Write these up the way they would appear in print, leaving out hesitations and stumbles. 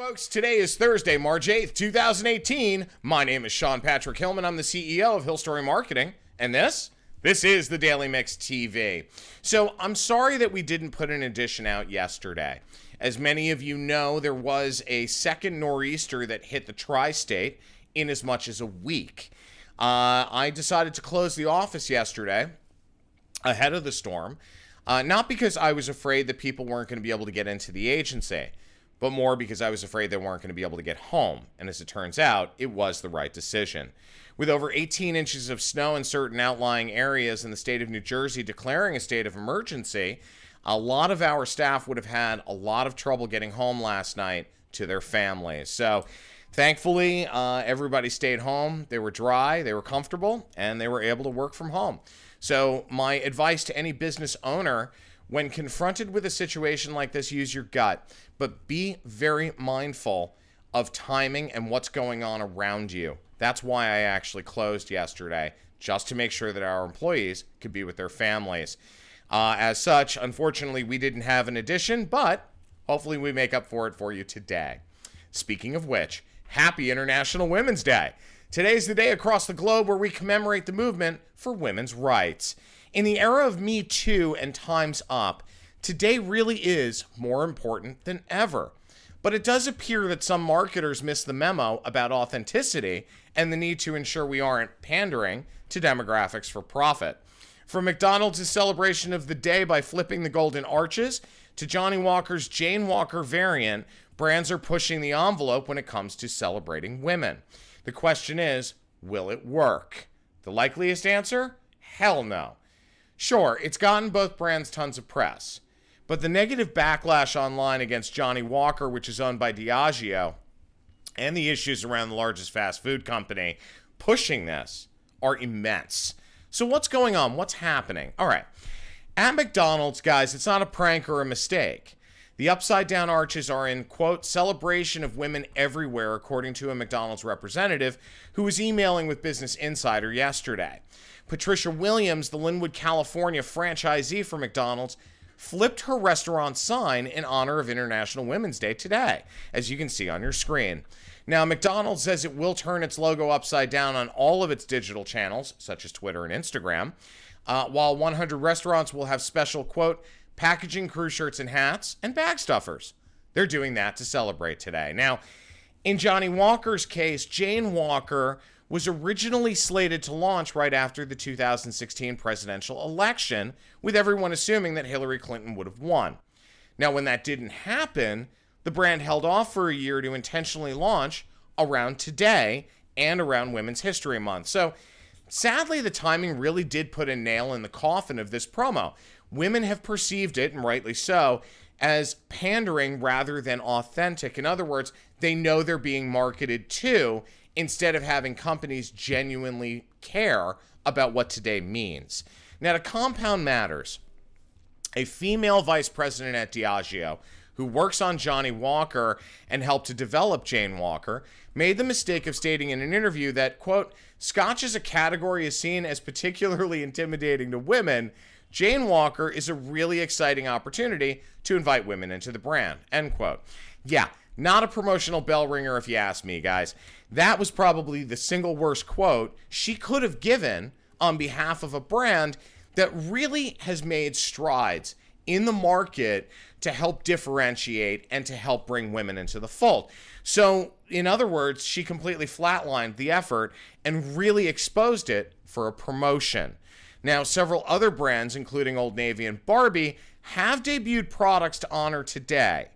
Folks, today is Thursday, March 8th, 2018. My name is Sean Patrick Hillman. I'm the CEO of Hill Story Marketing, and this is the Daily Mix TV. So I'm sorry that we didn't put an edition out yesterday. As many of you know, there was a second nor'easter that hit the tri-state in as much as a week. I decided to close the office yesterday ahead of the storm, not because I was afraid that people weren't going to be able to get into the agency, but more because I was afraid they weren't going to be able to get home. And as it turns out, it was the right decision. With over 18 inches of snow in certain outlying areas in the state of New Jersey declaring a state of emergency, a lot of our staff would have had a lot of trouble getting home last night to their families. So thankfully, everybody stayed home. They were dry, they were comfortable, and they were able to work from home. So my advice to any business owner: when confronted with a situation like this, use your gut, but be very mindful of timing and what's going on around you. That's why I actually closed yesterday, just to make sure that our employees could be with their families. As such, unfortunately, we didn't have an edition, but hopefully we make up for it for you today. Speaking of which, happy International Women's Day. Today's the day across the globe where we commemorate the movement for women's rights. In the era of Me Too and Time's Up, today really is more important than ever. But it does appear that some marketers miss the memo about authenticity and the need to ensure we aren't pandering to demographics for profit. From McDonald's celebration of the day by flipping the golden arches to Johnny Walker's Jane Walker variant, brands are pushing the envelope when it comes to celebrating women. The question is, will it work? The likeliest answer? Hell no. Sure, it's gotten both brands tons of press, but the negative backlash online against Johnny Walker, which is owned by Diageo, and the issues around the largest fast food company pushing this are immense. So what's going on? What's happening? All right. At McDonald's, guys, it's not a prank or a mistake. The upside-down arches are in, quote, celebration of women everywhere, according to a McDonald's representative who was emailing with Business Insider yesterday. Patricia Williams, the Linwood, California franchisee for McDonald's, flipped her restaurant sign in honor of International Women's Day today, as you can see on your screen. Now, McDonald's says it will turn its logo upside down on all of its digital channels, such as Twitter and Instagram, while 100 restaurants will have special, quote, packaging, crew shirts and hats, and bag stuffers. They're doing that to celebrate today. Now, in Johnny Walker's case, Jane Walker was originally slated to launch right after the 2016 presidential election, with everyone assuming that Hillary Clinton would have won. Now, when that didn't happen, the brand held off for a year to intentionally launch around today and around Women's History Month. So, sadly, the timing really did put a nail in the coffin of this promo. Women have perceived it, and rightly so, as pandering rather than authentic. In other words, they know they're being marketed to, instead of having companies genuinely care about what today means. Now, to compound matters, a female vice president at Diageo, who works on Johnny Walker and helped to develop Jane Walker, made the mistake of stating in an interview that, quote, Scotch as a category is seen as particularly intimidating to women. Jane Walker is a really exciting opportunity to invite women into the brand, end quote. Yeah, not a promotional bell ringer if you ask me, guys. That was probably the single worst quote she could have given on behalf of a brand that really has made strides in the market to help differentiate and to help bring women into the fold. So, in other words, she completely flatlined the effort and really exposed it for a promotion. Now, several other brands, including Old Navy and Barbie, have debuted products to honor today.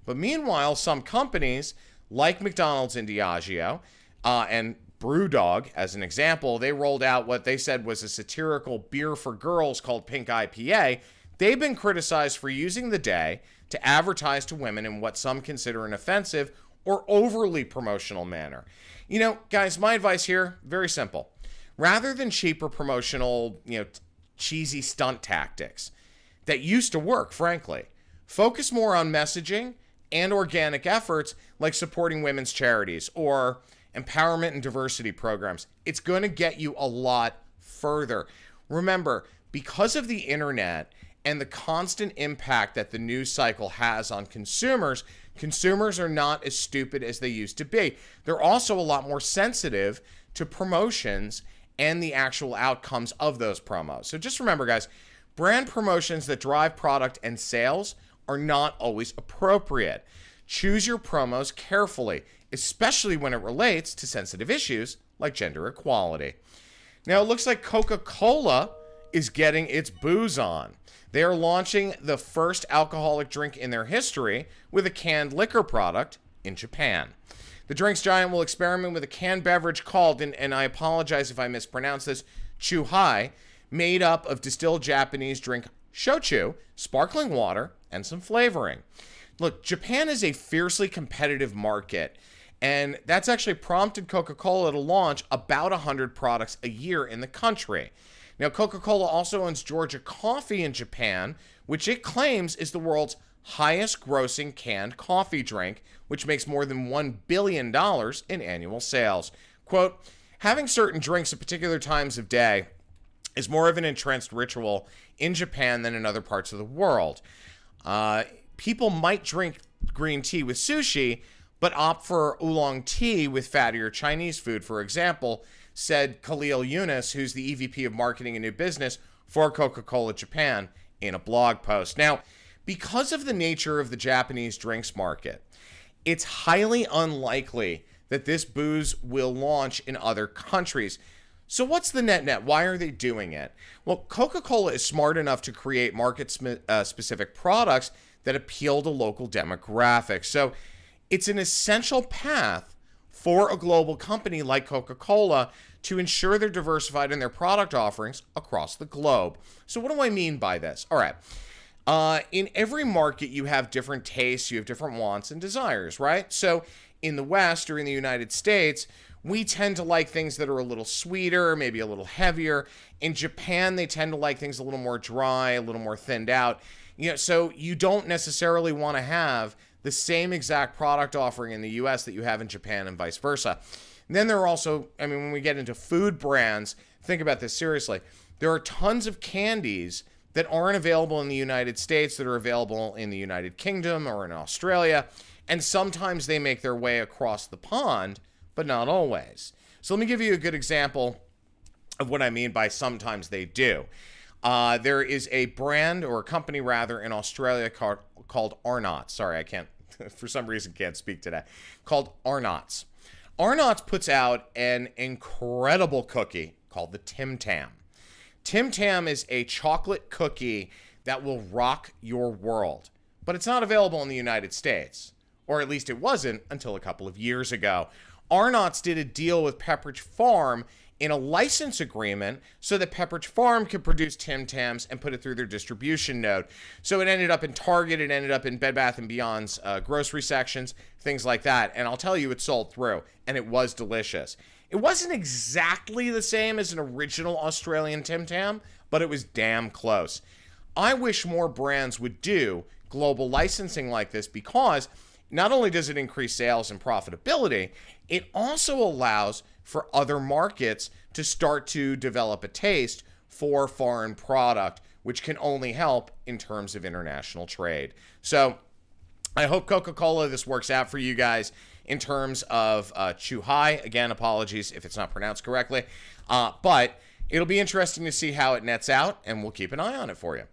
But meanwhile, some companies, like McDonald's and Diageo, and BrewDog, as an example, they rolled out what they said was a satirical beer for girls called Pink IPA. They've been criticized for using the day to advertise to women in what some consider an offensive or overly promotional manner. You know, guys, my advice here, very simple. Rather than cheaper promotional, cheesy stunt tactics that used to work, frankly, focus more on messaging and organic efforts like supporting women's charities or empowerment and diversity programs. It's going to get you a lot further. Remember, because of the internet and the constant impact that the news cycle has on consumers, Consumers are not as stupid as they used to be. They're also a lot more sensitive to promotions and the actual outcomes of those promos. So just remember, guys, brand promotions that drive product and sales are not always appropriate. Choose your promos carefully, especially when it relates to sensitive issues like gender equality. Now, it looks like Coca-Cola is getting its booze on. They are launching the first alcoholic drink in their history with a canned liquor product in Japan. The drinks giant will experiment with a canned beverage called, and I apologize if I mispronounce this, Chuhai, made up of distilled Japanese drink shochu, sparkling water, and some flavoring. Look, Japan is a fiercely competitive market, and that's actually prompted Coca-Cola to launch about 100 products a year in the country. Now, Coca-Cola also owns Georgia Coffee in Japan, which it claims is the world's highest grossing canned coffee drink, which makes more than $1 billion in annual sales. Quote, having certain drinks at particular times of day is more of an entrenched ritual in Japan than in other parts of the world. People might drink green tea with sushi, but opt for oolong tea with fattier Chinese food, for example, said Khalil Yunus, who's the EVP of Marketing and New Business for Coca-Cola Japan, in a blog post. Now, because of the nature of the Japanese drinks market, it's highly unlikely that this booze will launch in other countries. So what's the net-net? Why are they doing it? Well, Coca-Cola is smart enough to create market-specific products that appeal to local demographics. So it's an essential path for a global company like Coca-Cola to ensure they're diversified in their product offerings across the globe. So what do I mean by this? All right. In every market, you have different tastes, you have different wants and desires, right? So in the West or in the United States, we tend to like things that are a little sweeter, maybe a little heavier. In Japan, they tend to like things a little more dry, a little more thinned out. So you don't necessarily want to have the same exact product offering in the US that you have in Japan and vice versa. And then there are also, when we get into food brands, think about this seriously. There are tons of candies that aren't available in the United States that are available in the United Kingdom or in Australia. And sometimes they make their way across the pond, but not always. So let me give you a good example of what I mean by sometimes they do. There is a brand, or a company rather, in Australia called Arnott's. Sorry, I can't, for some reason, can't speak today. Called Arnott's. Arnott's puts out an incredible cookie called the Tim Tam. Tim Tam is a chocolate cookie that will rock your world, but it's not available in the United States, or at least it wasn't until a couple of years ago. Arnott's did a deal with Pepperidge Farm in a license agreement so that Pepperidge Farm could produce Tim Tams and put it through their distribution node. So it ended up in Target, it ended up in Bed Bath & Beyond's grocery sections, things like that. And I'll tell you, it sold through, and it was delicious. It wasn't exactly the same as an original Australian Tim Tam, but it was damn close. I wish more brands would do global licensing like this, because not only does it increase sales and profitability, it also allows for other markets to start to develop a taste for foreign product, which can only help in terms of international trade. So I hope Coca-Cola, this works out for you guys in terms of Chuhai. Again, apologies if it's not pronounced correctly, but it'll be interesting to see how it nets out, and we'll keep an eye on it for you.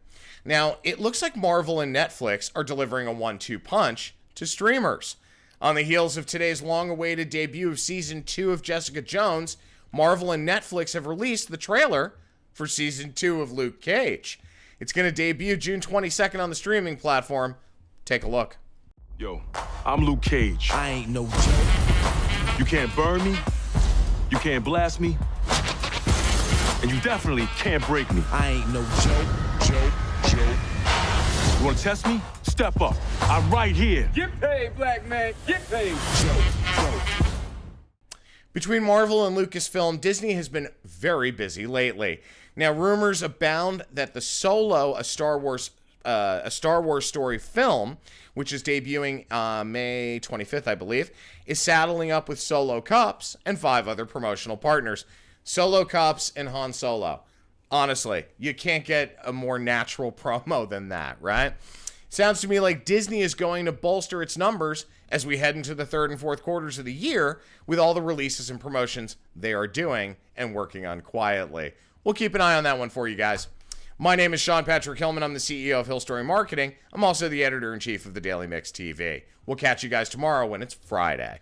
Now, it looks like Marvel and Netflix are delivering a 1-2 punch to streamers. On the heels of today's long-awaited debut of Season 2 of Jessica Jones, Marvel and Netflix have released the trailer for Season 2 of Luke Cage. It's going to debut June 22nd on the streaming platform. Take a look. Yo, I'm Luke Cage. I ain't no joke. You can't burn me, you can't blast me, and you definitely can't break me. I ain't no joke. You wanna test me? Step up. I'm right here. Get paid, black man. Get paid. Between Marvel and Lucasfilm, Disney has been very busy lately. Now, rumors abound that the Solo, a Star Wars story film, which is debuting May 25th, I believe, is saddling up with Solo Cups and 5 other promotional partners. Solo Cups and Han Solo. Honestly, you can't get a more natural promo than that, right? Sounds to me like Disney is going to bolster its numbers as we head into the third and fourth quarters of the year with all the releases and promotions they are doing and working on quietly. We'll keep an eye on that one for you guys. My name is Sean Patrick Hillman. I'm the CEO of Hill Story Marketing. I'm also the editor-in-chief of the Daily Mix TV. We'll catch you guys tomorrow when it's Friday.